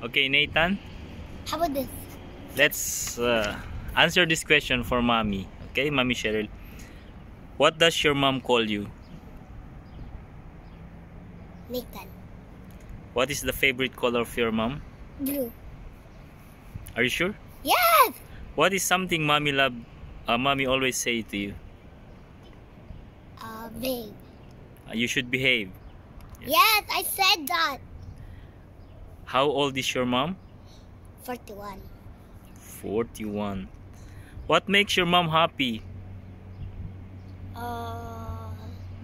Okay, Nathan, How about this? let's answer this question for Mommy. Okay, Mommy Cheryl. What does your mom call you? Nathan. What is the favorite color of your mom? Blue. Are you sure? Yes! What is something Mommy always say to you? Babe. You should behave. Yes, I said that. How old is your mom? 41. 41. What makes your mom happy?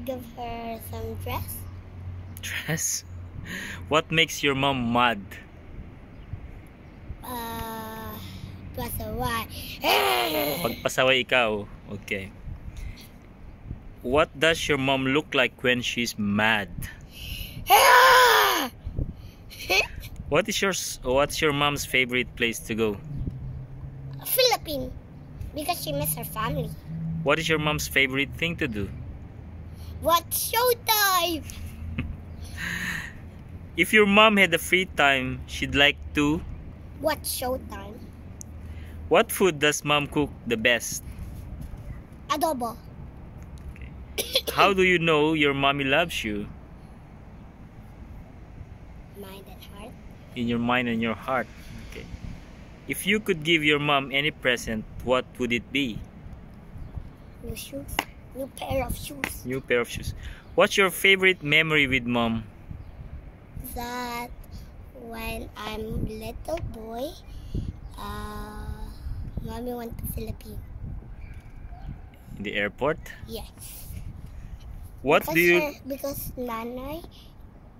Give her some dress. Dress. What makes your mom mad? Pasaway. Pagpasaway ikaw. Okay. What does your mom look like when she's mad? What's your mom's favorite place to go? Philippines. Because she miss her family. What is your mom's favorite thing to do? Watch Showtime. If your mom had the free time, she'd like to... Watch Showtime. What food does mom cook the best? Adobo. How do you know your mommy loves you? Mind and heart. In your mind and your heart. Okay. If you could give your mom any present, what would it be? New shoes. New pair of shoes. New pair of shoes. What's your favorite memory with mom? That when I'm little boy, mommy went to Philippines. In the airport? Yes. Because Nanay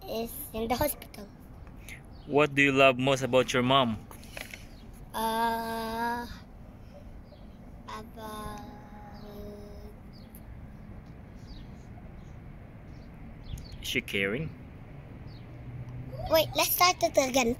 is in the hospital. What do you love most about your mom? Is she caring? Wait, let's start it again.